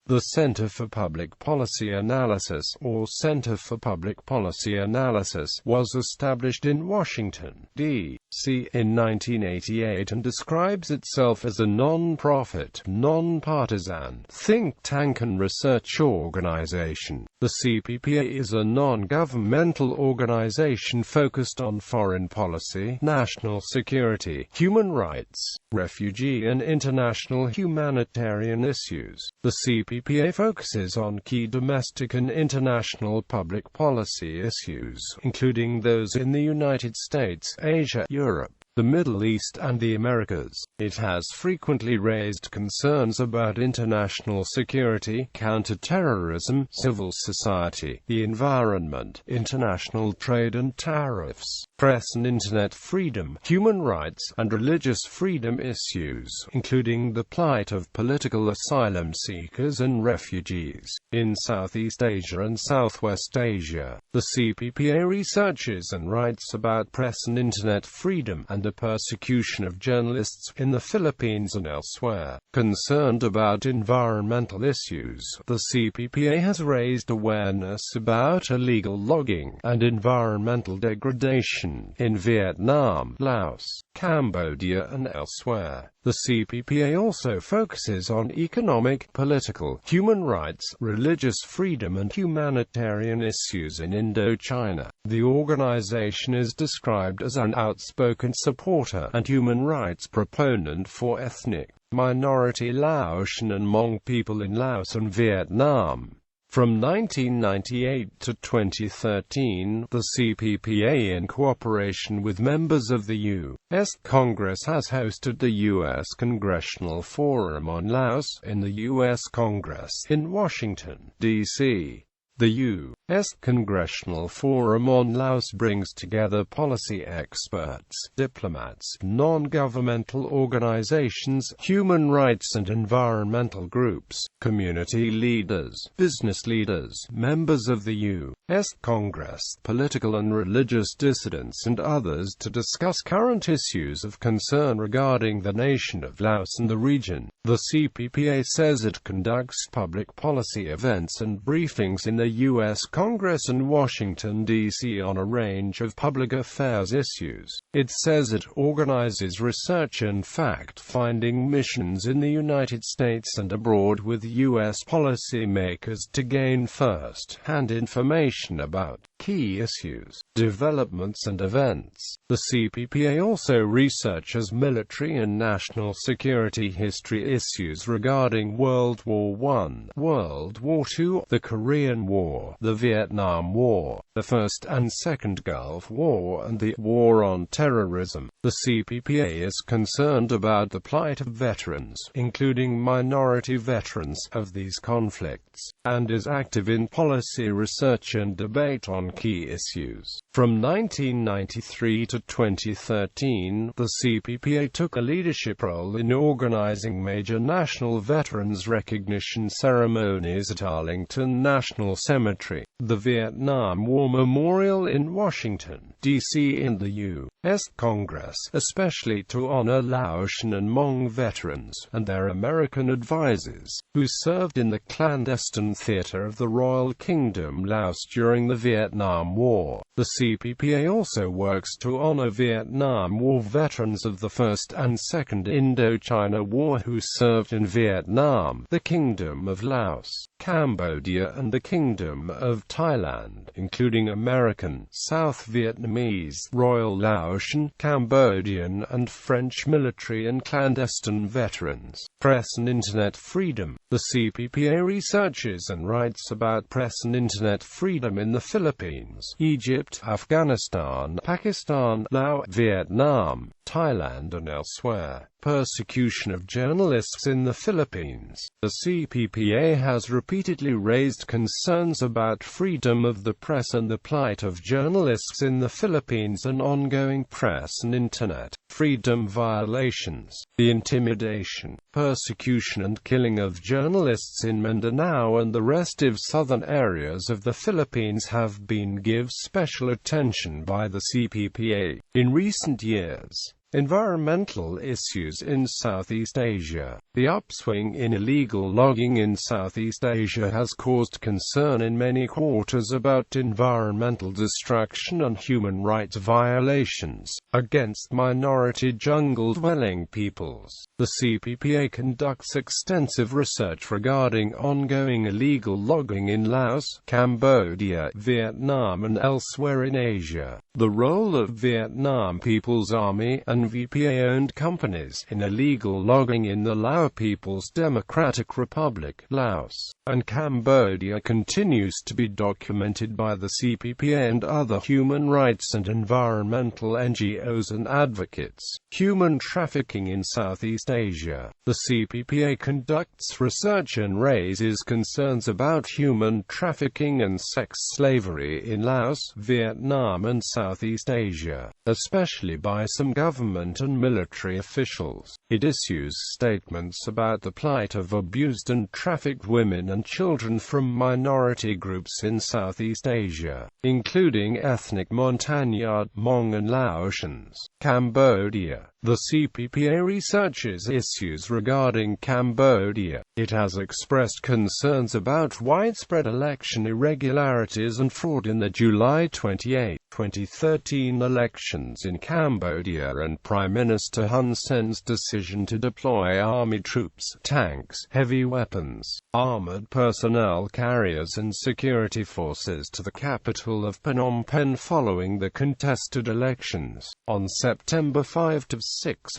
The Center for Public Policy Analysis, or Center for Public Policy Analysis, was established in Washington, D.C. in 1988 and describes itself as a non-profit, non-partisan think tank and research organization. The CPPA is a non-governmental organization focused on foreign policy, national security, human rights, refugee and international humanitarian issues. The CPPA focuses on key domestic and international public policy issues, including those in the United States, Asia, Europe, the Middle East and the Americas. It has frequently raised concerns about international security, counter-terrorism, civil society, the environment, international trade and tariffs, press and internet freedom, human rights, and religious freedom issues, including the plight of political asylum seekers and refugees in Southeast Asia and Southwest Asia. The CPPA researches and writes about press and internet freedom and the persecution of journalists in the Philippines and elsewhere. Concerned about environmental issues, the CPPA has raised awareness about illegal logging and environmental degradation in Vietnam, Laos, Cambodia and elsewhere. The CPPA also focuses on economic, political, human rights, religious freedom and humanitarian issues in Indochina. The organization is described as an outspoken supporter and human rights proponent for ethnic, minority Laotian and Hmong people in Laos and Vietnam. From 1998 to 2013, the CPPA, in cooperation with members of the U.S. Congress, has hosted the U.S. Congressional Forum on Laos in the U.S. Congress in Washington, D.C. The U.S. Congressional Forum on Laos brings together policy experts, diplomats, non-governmental organizations, human rights and environmental groups, community leaders, business leaders, members of the U.S. Congress, political and religious dissidents and others to discuss current issues of concern regarding the nation of Laos and the region. The CPPA says it conducts public policy events and briefings in the U.S. Congress and Washington, D.C. on a range of public affairs issues. It says it organizes research and fact-finding missions in the United States and abroad with U.S. policymakers to gain first-hand information about key issues, developments and events. The CPPA also researches military and national security history issues regarding World War I, World War II, the Korean War, the Vietnam War, the First and Second Gulf War and the War on Terrorism. The CPPA is concerned about the plight of veterans, including minority veterans, of these conflicts, and is active in policy research and debate on key issues. From 1993 to 2013, the CPPA took a leadership role in organizing major national veterans recognition ceremonies at Arlington National Cemetery, the Vietnam War Memorial in Washington, D.C. and the U.S. Congress, especially to honor Laotian and Hmong veterans, and their American advisors, who served in the clandestine theater of the Royal Kingdom Laos during the Vietnam War. The CPPA also works to honor Vietnam War veterans of the First and Second Indochina War who served in Vietnam, the Kingdom of Laos, Cambodia and the Kingdom of Thailand, including American, South Vietnamese, Royal Laotian, Cambodian and French military and clandestine veterans. Press and internet freedom. The CPPA researches and writes about press and internet freedom in the Philippines, Egypt, Afghanistan, Pakistan, Laos, Vietnam, Thailand and elsewhere. Persecution of journalists in the Philippines. The CPPA has repeatedly raised concerns about freedom of the press and the plight of journalists in the Philippines and ongoing press and internet freedom violations. The intimidation, persecution and killing of journalists in Mindanao and the rest of southern areas of the Philippines have been given special attention by the CPPA. In recent years, Environmental issues in Southeast Asia. The upswing in illegal logging in Southeast Asia has caused concern in many quarters about environmental destruction and human rights violations against minority jungle-dwelling peoples. The CPPA conducts extensive research regarding ongoing illegal logging in Laos, Cambodia, Vietnam and elsewhere in Asia. The role of Vietnam People's Army and VPA-owned companies in illegal logging in the Lao People's Democratic Republic, Laos, and Cambodia continues to be documented by the CPPA and other human rights and environmental NGOs and advocates. Human trafficking in Southeast Asia. The CPPA conducts research and raises concerns about human trafficking and sex slavery in Laos, Vietnam and Southeast Asia, especially by some government and military officials. It issues statements about the plight of abused and trafficked women and children from minority groups in Southeast Asia, including ethnic Montagnard, Hmong and Laotians. Cambodia. The CPPA researches issues regarding Cambodia. It has expressed concerns about widespread election irregularities and fraud in the July 28, 2013 elections in Cambodia and Prime Minister Hun Sen's decision to deploy army troops, tanks, heavy weapons, armored personnel carriers and security forces to the capital of Phnom Penh following the contested elections. On September 5–6,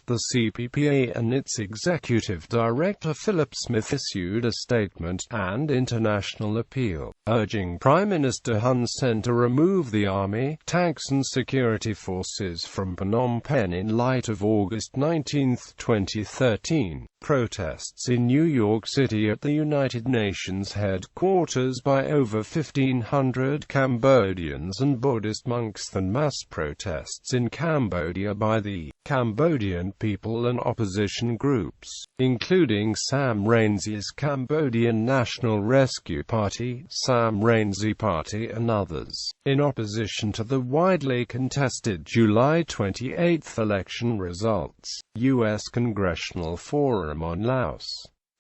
the CPPA and its executive director Philip Smith issued a statement and international appeal, urging Prime Minister Hun Sen to remove the army, tanks and security forces from Phnom Penh in light of August 19, 2013, protests in New York City at the United Nations headquarters by over 1,500 Cambodians and Buddhist monks and mass protests in Cambodia by the Cambodian people and opposition groups, including Sam Rainsy's Cambodian National Rescue Party, Sam Rainsy Party and others, in opposition to the widely contested July 28 election results. U.S. Congressional Forum on Laos.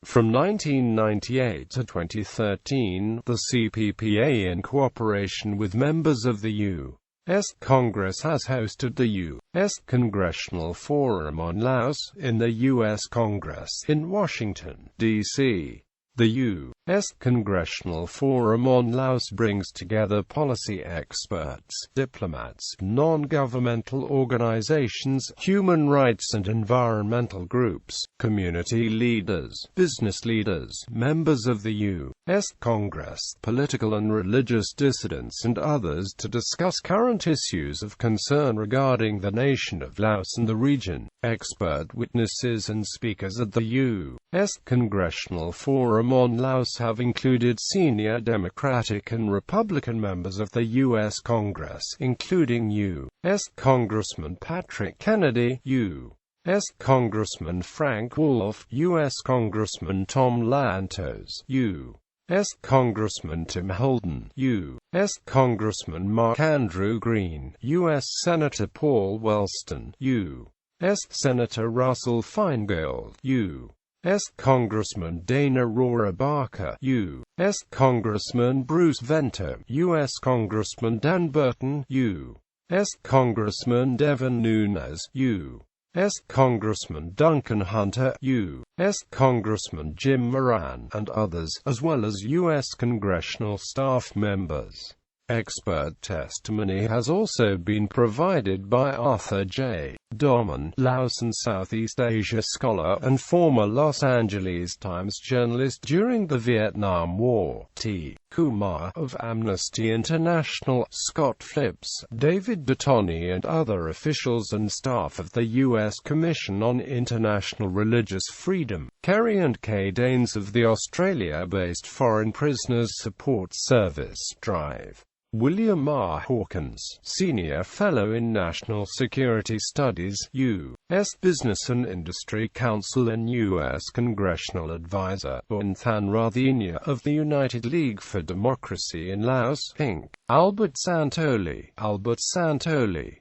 From 1998 to 2013, the CPPA, in cooperation with members of the U.S. Congress, has hosted the U.S. Congressional Forum on Laos in the U.S. Congress in Washington, D.C. The U.S. Congressional Forum on Laos brings together policy experts, diplomats, non-governmental organizations, human rights and environmental groups, community leaders, business leaders, members of the U.S. Congress, political and religious dissidents and others to discuss current issues of concern regarding the nation of Laos and the region. Expert witnesses and speakers at the U.S. Congressional Forum on Laos have included senior Democratic and Republican members of the U.S. Congress, including U.S. Congressman Patrick Kennedy, U.S. Congressman Frank Wolf, U.S. Congressman Tom Lantos, U.S. Congressman Tim Holden, U.S. Congressman Mark Andrew Green, U.S. Senator Paul Wellstone, U.S. Senator Russell Feingold, U.S. Congressman Dana Rora Barker, U.S. Congressman Bruce Venter, U.S. Congressman Dan Burton, U.S. Congressman Devin Nunes, U.S. Congressman Duncan Hunter, U.S. Congressman Jim Moran, and others, as well as U.S. congressional staff members. Expert testimony has also been provided by Arthur J. Dorman, Laos and Southeast Asia scholar and former Los Angeles Times journalist during the Vietnam War, T. Kumar of Amnesty International, Scott Phipps, David Detoni and other officials and staff of the U.S. Commission on International Religious Freedom, Kerry and Kay Danes of the Australia-based Foreign Prisoners Support Service, Drive. William R. Hawkins, Senior Fellow in National Security Studies, U.S. Business and Industry Council and U.S. Congressional Advisor, Unthan Rathinia of the United League for Democracy in Laos, Inc. Albert Santoli,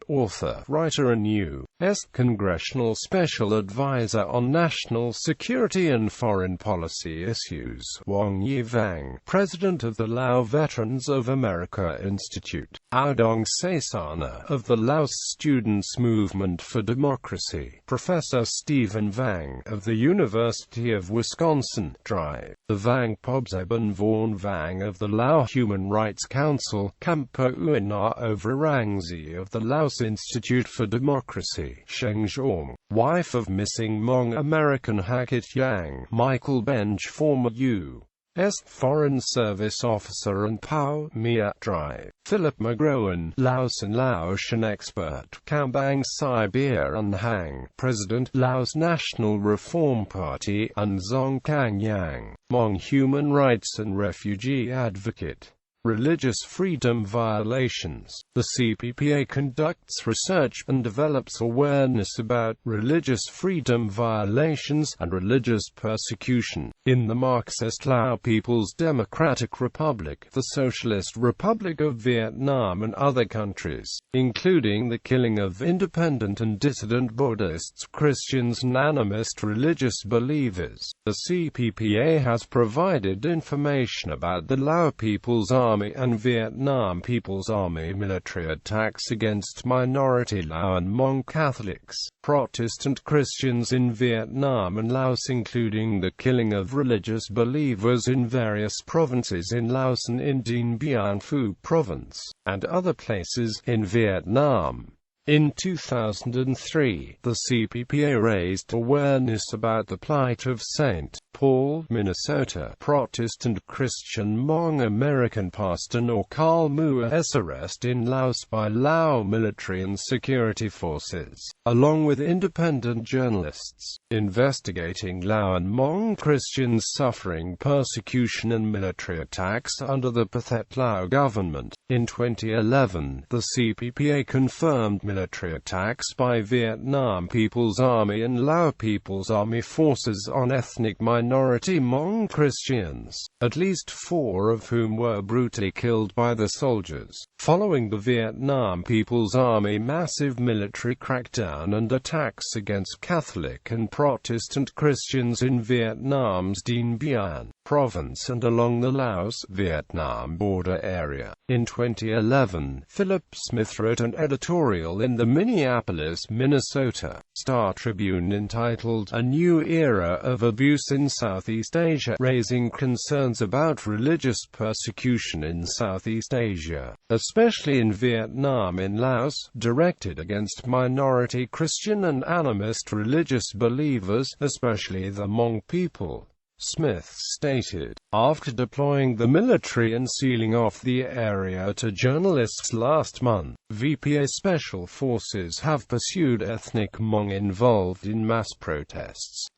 author, writer and U.S. Congressional Special Advisor on National Security and Foreign Policy Issues, Wong Yi Vang, President of the Lao Veterans of America Institute, Audong Saisana of the Laos Students' Movement for Democracy, Professor Stephen Vang of the University of Wisconsin, Drive, the Vang Pobzeben Vaughan Vang of the Lao Human Rights Council, Kampo Uina Overangzi of the Laos Institute for Democracy, Sheng Zhong, wife of missing Hmong American Hakit Yang, Michael Benj, former U.S. Foreign Service officer and Pao Mia Drive, Philip McGrowan, Laosan Laotian expert, Kambang Sibir Unhang, President, Laos National Reform Party, and Zong Kang Yang, Hmong human rights and refugee advocate. Religious freedom violations. The CPPA conducts research and develops awareness about religious freedom violations and religious persecution in the Marxist Lao People's Democratic Republic, the Socialist Republic of Vietnam and other countries, including the killing of independent and dissident Buddhists, Christians and animist religious believers. The CPPA has provided information about the Lao People's Army and Vietnam People's Army military attacks against minority Lao and Hmong Catholics, Protestant Christians in Vietnam and Laos, including the killing of religious believers in various provinces in Laos and in Dien Bien Phu Province, and other places in Vietnam. In 2003, the CPPA raised awareness about the plight of St. Paul, Minnesota, Protestant Christian Hmong American pastor Nor Carl Mua's arrest in Laos by Lao military and security forces, along with independent journalists, investigating Lao and Hmong Christians suffering persecution and military attacks under the Pathet Lao government. In 2011, the CPPA confirmed military attacks by Vietnam People's Army and Lao People's Army forces on ethnic minority Hmong Christians, at least 4 of whom were brutally killed by the soldiers, following the Vietnam People's Army massive military crackdown and attacks against Catholic and Protestant Christians in Vietnam's Dien Bien Province and along the Laos-Vietnam border area. In 2011, Philip Smith wrote an editorial in the Minneapolis, Minnesota, Star-Tribune entitled "A New Era of Abuse in Southeast Asia," raising concerns about religious persecution in Southeast Asia, especially in Vietnam and Laos, directed against minority Christian and animist religious believers, especially the Hmong people. Smith stated, after deploying the military and sealing off the area to journalists last month, VPA Special Forces have pursued ethnic Hmong involved in mass protests.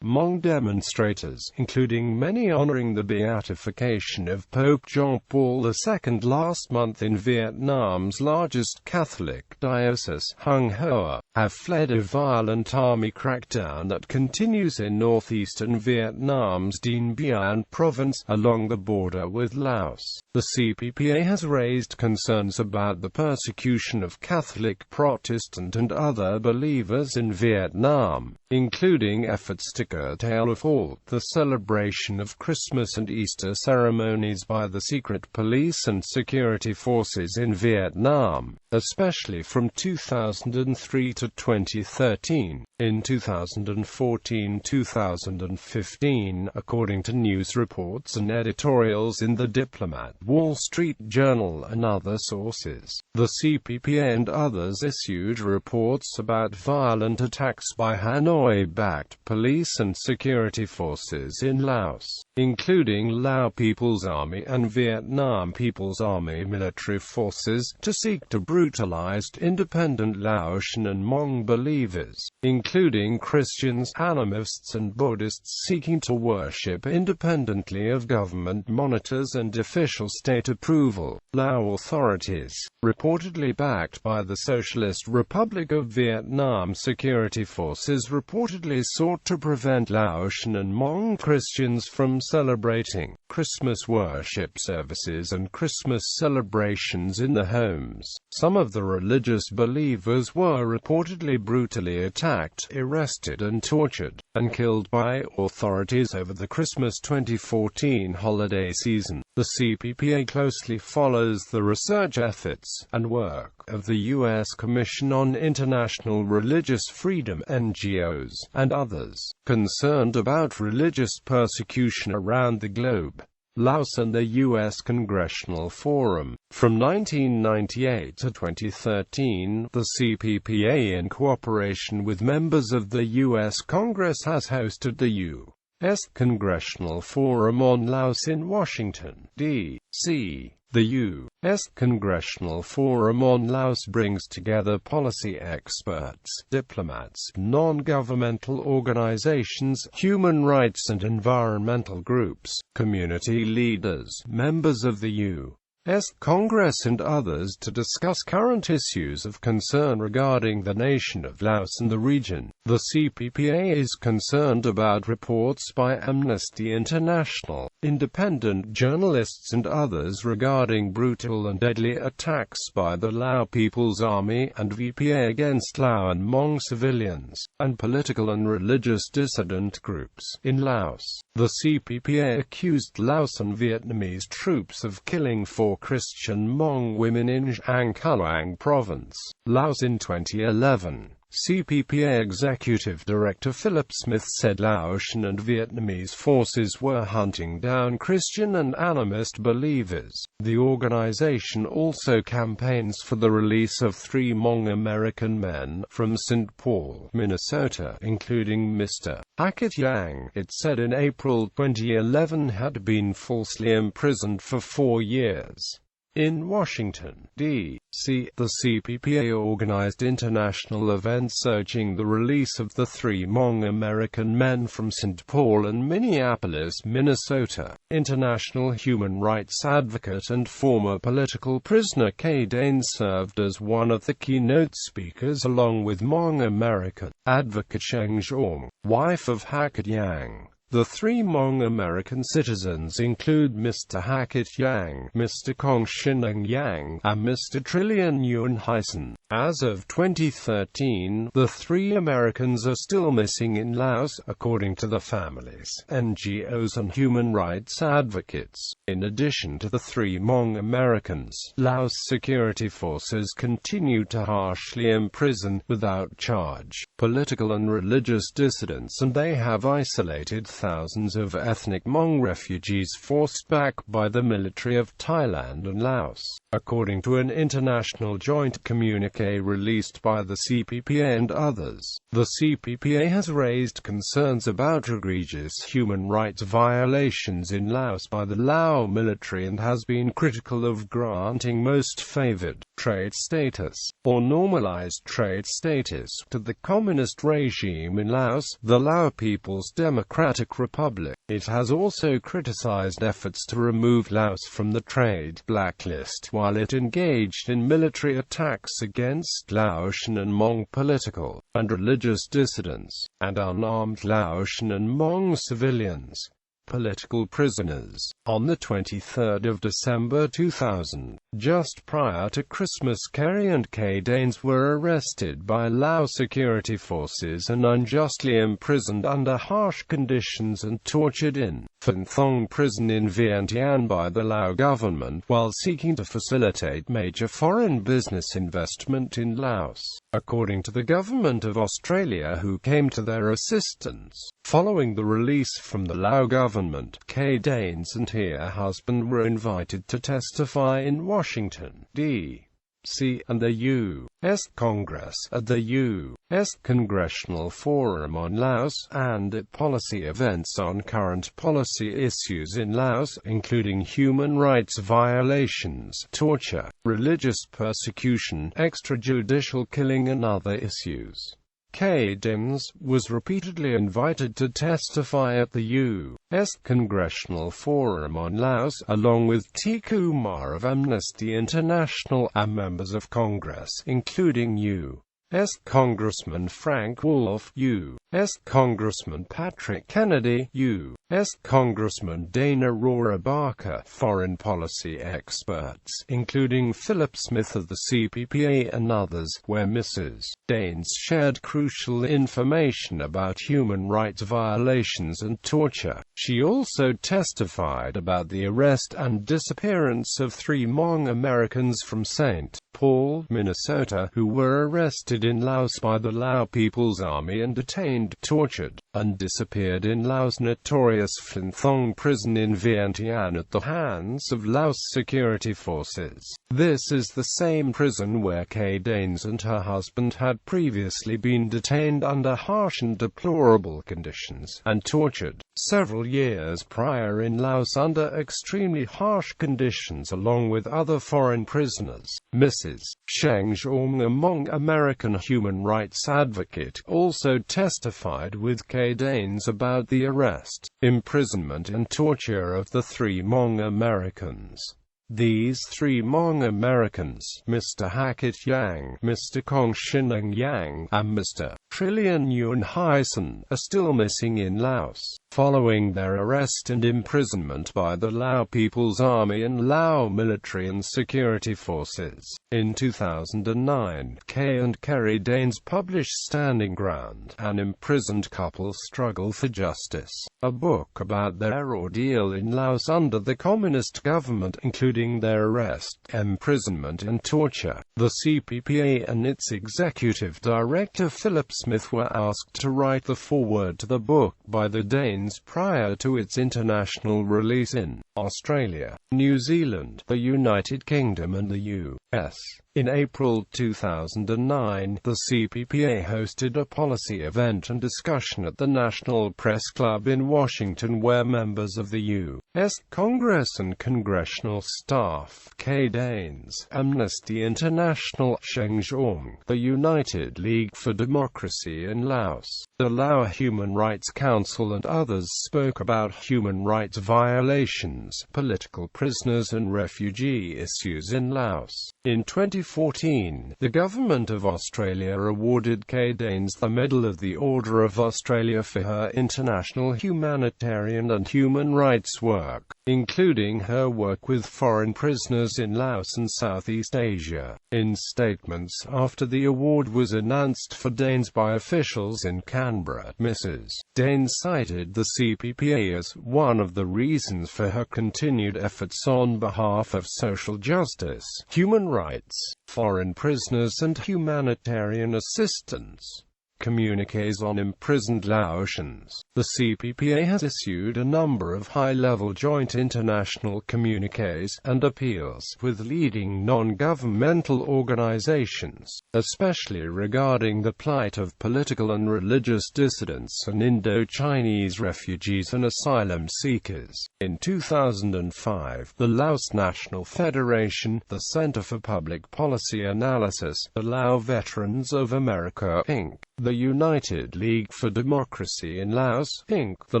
Hmong demonstrators, including many honoring the beatification of Pope John Paul II last month in Vietnam's largest Catholic diocese, Hung Hoa, have fled a violent army crackdown that continues in northeastern Vietnam's Dien Bien Province, along the border with Laos. The CPPA has raised concerns about the persecution of Catholic, Protestant and other believers in Vietnam, including efforts to curtail or halt the celebration of Christmas and Easter ceremonies by the secret police and security forces in Vietnam, especially from 2003 to 2013. In 2014-2015, according to news reports and editorials in The Diplomat, Wall Street Journal and other sources, the CPPA and others issued reports about violent attacks by Hanoi-backed police and security forces in Laos, including Lao People's Army and Vietnam People's Army military forces, to seek to brutalize independent Laotian and Hmong Hmong believers, including Christians, animists and Buddhists seeking to worship independently of government monitors and official state approval. Lao authorities, reportedly backed by the Socialist Republic of Vietnam security forces, reportedly sought to prevent Laotian and Hmong Christians from celebrating Christmas worship services and Christmas celebrations in their homes. Some of the religious believers were reportedly brutally attacked, arrested and tortured, and killed by authorities over the Christmas 2014 holiday season. The CPPA closely follows the research efforts and work of the U.S. Commission on International Religious Freedom (NGOs) and others concerned about religious persecution around the globe. Laos and the U.S. Congressional Forum. From 1998 to 2013, the CPPA, in cooperation with members of the U.S. Congress, has hosted the U.S. Congressional Forum on Laos in Washington, D.C. The U.S. Congressional Forum on Laos brings together policy experts, diplomats, non-governmental organizations, human rights and environmental groups, community leaders, members of the U.S. Congress and others to discuss current issues of concern regarding the nation of Laos and the region. The CPPA is concerned about reports by Amnesty International, independent journalists and others regarding brutal and deadly attacks by the Lao People's Army and VPA against Lao and Hmong civilians, and political and religious dissident groups in Laos. The CPPA accused Laos and Vietnamese troops of killing 4 Christian Hmong women in Giang Khuang Province, Laos in 2011. CPPA Executive Director Philip Smith said Laotian and Vietnamese forces were hunting down Christian and animist believers. The organization also campaigns for the release of 3 Hmong American men from St. Paul, Minnesota, including Mr. Hackett Yang, it said in April 2011, had been falsely imprisoned for 4 years. In Washington, D.C., the CPPA organized international events urging the release of the 3 Hmong American men from St. Paul and Minneapolis, Minnesota. International human rights advocate and former political prisoner Kay Dane served as one of the keynote speakers along with Hmong American advocate Sheng Zhong, wife of Hackett Yang. The 3 Hmong American citizens include Mr. Hackett Yang, Mr. Kong Shineng Yang, and Mr. Trillian Yuan Hyson. As of 2013, the 3 Americans are still missing in Laos, according to the families, NGOs and human rights advocates. In addition to the 3 Hmong Americans, Laos security forces continue to harshly imprison, without charge, political and religious dissidents, and they have isolated thousands of ethnic Hmong refugees forced back by the military of Thailand and Laos. According to an international joint communique released by the CPPA and others, the CPPA has raised concerns about egregious human rights violations in Laos by the Lao military and has been critical of granting most favored trade status, or normalized trade status, to the communist regime in Laos, the Lao People's Democratic Republic. It has also criticized efforts to remove Laos from the trade blacklist, while it engaged in military attacks against Laotian and Hmong political and religious dissidents, and unarmed Laotian and Hmong civilians, political prisoners. On the 23rd of December 2000, just prior to Christmas, Kerry and Kay Danes were arrested by Lao security forces and unjustly imprisoned under harsh conditions and tortured in Phan Thong prison in Vientiane by the Lao government while seeking to facilitate major foreign business investment in Laos, according to the government of Australia, who came to their assistance. Following the release from the Lao government, Kay Danes and her husband were invited to testify in Washington, D.C. D.C. and the U.S. Congress at the U.S. Congressional Forum on Laos, and at policy events on current policy issues in Laos, including human rights violations, torture, religious persecution, extrajudicial killing and other issues. Daines was repeatedly invited to testify at the U.S. Congressional Forum on Laos, along with T. Kumar of Amnesty International, and members of Congress, including U.S. Congressman Frank Wolf, U.S. Congressman Patrick Kennedy, U.S. Congressman Dana Rora Barker, foreign policy experts, including Philip Smith of the CPPA and others, where Mrs. Daines shared crucial information about human rights violations and torture. She also testified about the arrest and disappearance of 3 Hmong Americans from St. Paul, Minnesota, who were arrested in Laos by the Lao People's Army and detained, tortured, and disappeared in Laos' notorious Phin Thong prison in Vientiane at the hands of Laos security forces. This is the same prison where Daines and her husband had previously been detained under harsh and deplorable conditions, and tortured several years prior in Laos under extremely harsh conditions along with other foreign prisoners. Mrs. Sheng Zhong, a Hmong American human rights advocate, also testified with Daines about the arrest, imprisonment and torture of the 3 Hmong Americans. These 3 Hmong Americans, Mr. Hackett Yang, Mr. Kong Shineng Yang, and Mr. Trillian Yuen Hyson, are still missing in Laos, following their arrest and imprisonment by the Lao People's Army and Lao military and security forces. In 2009, Kay and Kerry Daines published Standing Ground, An Imprisoned Couple's Struggle for Justice, a book about their ordeal in Laos under the communist government, including their arrest, imprisonment and torture. The CPPA and its executive director Philip Smith were asked to write the foreword to the book by the Daines prior to its international release in Australia, New Zealand, the United Kingdom and the U.S. In April 2009, the CPPA hosted a policy event and discussion at the National Press Club in Washington where members of the U.S. Congress and congressional staff, Daines, Amnesty International, Sheng Zhong, the United League for Democracy in Laos, the Lao Human Rights Council and others spoke about human rights violations, political prisoners and refugee issues in Laos. In 2014, the Government of Australia awarded Daines the Medal of the Order of Australia for her international humanitarian and human rights work, including her work with foreign prisoners in Laos and Southeast Asia. In statements after the award was announced for Daines by officials in Canberra, Mrs. Daines cited the CPPA as one of the reasons for her continued efforts on behalf of social justice, human rights, foreign prisoners and humanitarian assistance. Communiques on imprisoned Laotians. The CPPA has issued a number of high-level joint international communiques and appeals with leading non-governmental organizations, especially regarding the plight of political and religious dissidents and Indo-Chinese refugees and asylum seekers. In 2005, the Laos National Federation, the Center for Public Policy Analysis, the Lao Veterans of America, Inc., the United League for Democracy in Laos, Inc., the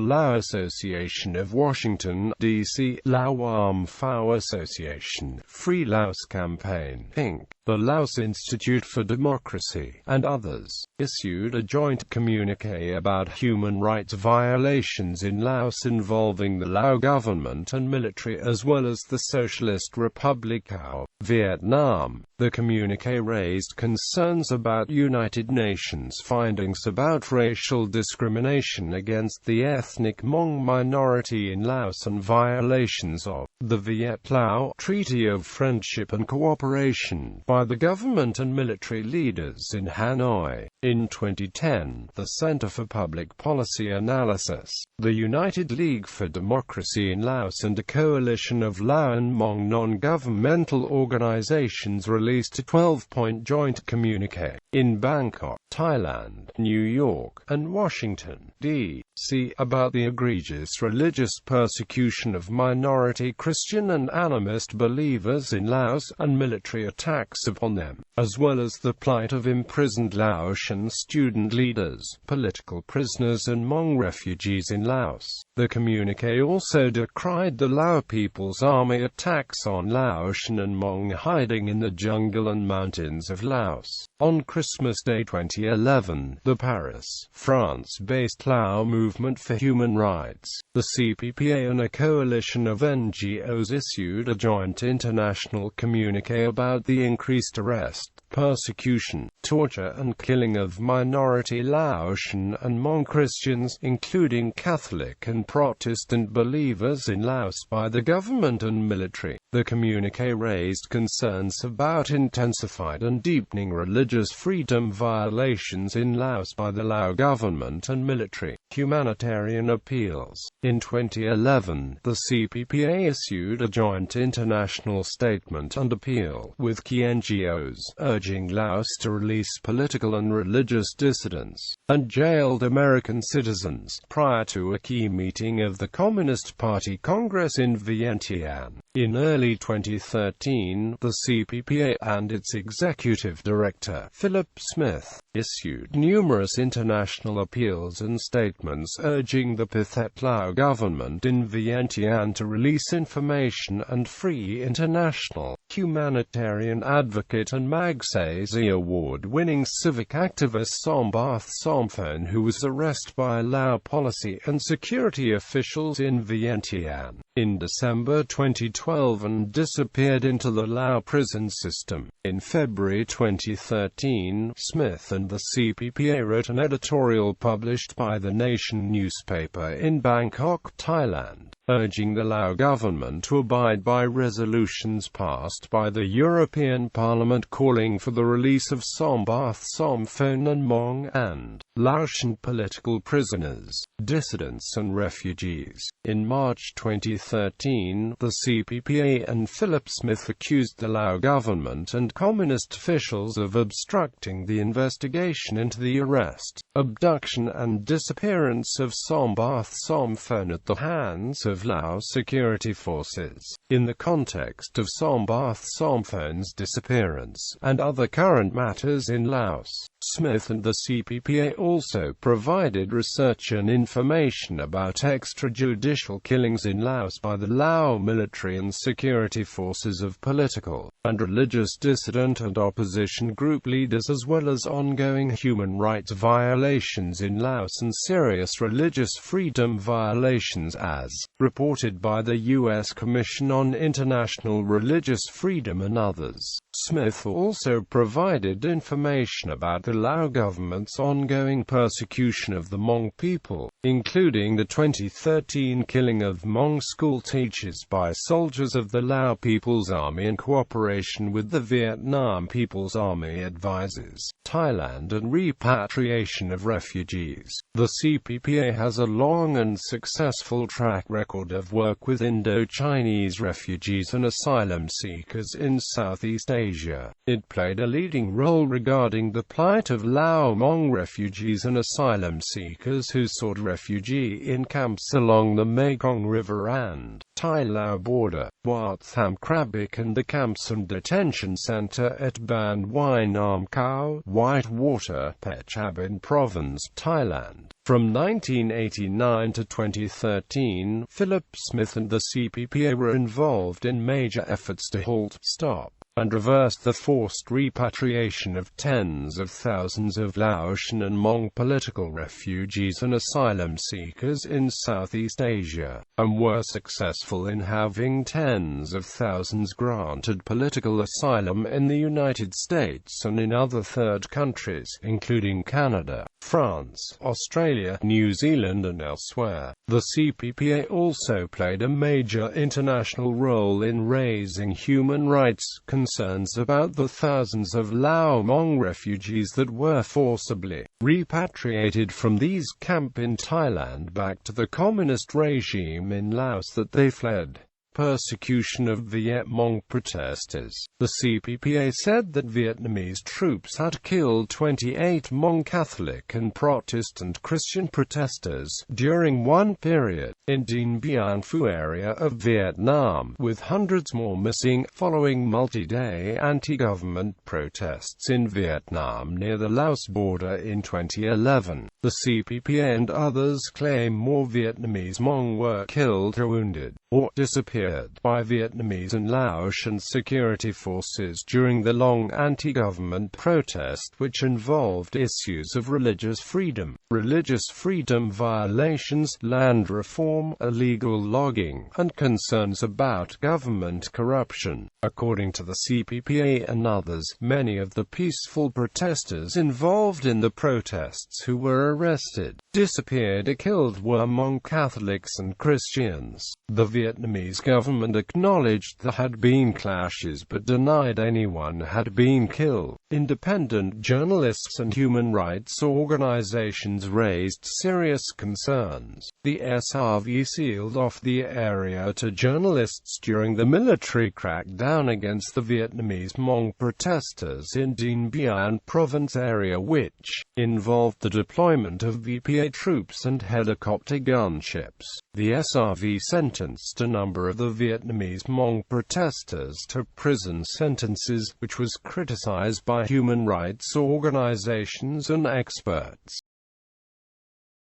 Lao Association of Washington, D.C., Lao Am Phao Association, Free Laos Campaign, Inc., the Laos Institute for Democracy, and others, issued a joint communique about human rights violations in Laos involving the Lao government and military as well as the Socialist Republic of Vietnam. The communique raised concerns about United Nations findings about racial discrimination against the ethnic Hmong minority in Laos and violations of the Viet-Lao Treaty of Friendship and Cooperation by by the government and military leaders in Hanoi. In 2010, the Center for Public Policy Analysis, the United League for Democracy in Laos and a coalition of Lao and Hmong non-governmental organizations released a 12-point joint communiqué in Bangkok, Thailand, New York, and Washington, D.C. about the egregious religious persecution of minority Christian and animist believers in Laos and military attacks upon them, as well as the plight of imprisoned Laotian student leaders, political prisoners and Hmong refugees in Laos. The communiqué also decried the Lao People's Army attacks on Laotian and Hmong hiding in the jungle and mountains of Laos. On Christmas Day 2011, the Paris, France-based Lao Movement for Human Rights, the CPPA and a coalition of NGOs issued a joint international communiqué about the increased arrest, persecution, torture and killing of minority Laotian and Hmong Christians, including Catholic and Protestant believers in Laos by the government and military. The communiqué raised concerns about intensified and deepening religious freedom violations in Laos by the Lao government and military. Humanitarian appeals. In 2011, the CPPA issued a joint international statement and appeal with key NGOs, urging Laos to release political and religious dissidents and jailed American citizens, prior to a key meeting of the Communist Party Congress in Vientiane. In early 2013, the CPPA and its executive director, Philip Smith, issued numerous international appeals and statements urging the Pathet Lao government in Vientiane to release information and free international humanitarian advocate and Magsaysay award-winning civic activist Sombath Somphone, who was arrested by Lao policy and security officials in Vientiane in December 2012 and disappeared into the Lao prison system. In February 2013, Smith and the CPPA wrote an editorial published by The Nation newspaper in Bangkok, Thailand, urging the Lao government to abide by resolutions passed by the European Parliament calling for the release of Sombath Somphone and Hmong and Laotian political prisoners, dissidents and refugees. In March 2013, the CPPA and Philip Smith accused the Lao government and communist officials of obstructing the investigation into the arrest, abduction and disappearance of Sombath Somphone at the hands of Lao security forces. In the context of Sombath Somphone's disappearance and other current matters in Laos, Smith and the CPPA also provided research and information about extrajudicial killings in Laos by the Lao military and security forces of political and religious dissident and opposition group leaders, as well as ongoing human rights violations in Laos and serious religious freedom violations as reported by the U.S. Commission on International Religious Freedom and others. Smith also provided information about the Lao government's ongoing persecution of the Hmong people, including the 2013 killing of Hmong school teachers by soldiers of the Lao People's Army in cooperation with the Vietnam People's Army advisors, Thailand, and repatriation of refugees. The CPPA has a long and successful track record of work with Indo-Chinese refugees and asylum seekers in Southeast Asia. It played a leading role regarding the plight of Lao Hmong refugees and asylum seekers who sought refuge in camps along the Mekong River and Thai-Lao border, Wat Tham Krabik, and the camps and detention center at Ban Wai Nam Khao, Whitewater, Phetchabun Province, Thailand. From 1989 to 2013, Philip Smith and the CPPA were involved in major efforts to halt, stop, and reverse the forced repatriation of tens of thousands of Laotian and Hmong political refugees and asylum seekers in Southeast Asia, and were successful in having tens of thousands granted political asylum in the United States and in other third countries, including Canada, France, Australia, New Zealand and elsewhere. The CPPA also played a major international role in raising human rights concerns concerns about the thousands of Lao Hmong refugees that were forcibly repatriated from these camps in Thailand back to the communist regime in Laos that they fled persecution of Viet Cong protesters. The CPPA said that Vietnamese troops had killed 28 Hmong Catholic and Protestant Christian protesters during one period in Dien Bien Phu area of Vietnam, with hundreds more missing following multi-day anti-government protests in Vietnam near the Laos border in 2011. The CPPA and others claim more Vietnamese Hmong were killed or wounded, or disappeared by Vietnamese and Laotian security forces during the long anti-government protest, which involved issues of religious freedom violations, land reform, illegal logging, and concerns about government corruption. According to the CPPA and others, many of the peaceful protesters involved in the protests who were arrested, disappeared or killed were Hmong Catholics and Christians. The Vietnamese government acknowledged there had been clashes but denied anyone had been killed. Independent journalists and human rights organizations raised serious concerns. The SRV sealed off the area to journalists during the military crackdown against the Vietnamese Hmong protesters in Dien Bien province area, which involved the deployment of VPA troops and helicopter gunships. The SRV sentenced a number of the Vietnamese Hmong protesters to prison sentences, which was criticized by human rights organizations and experts.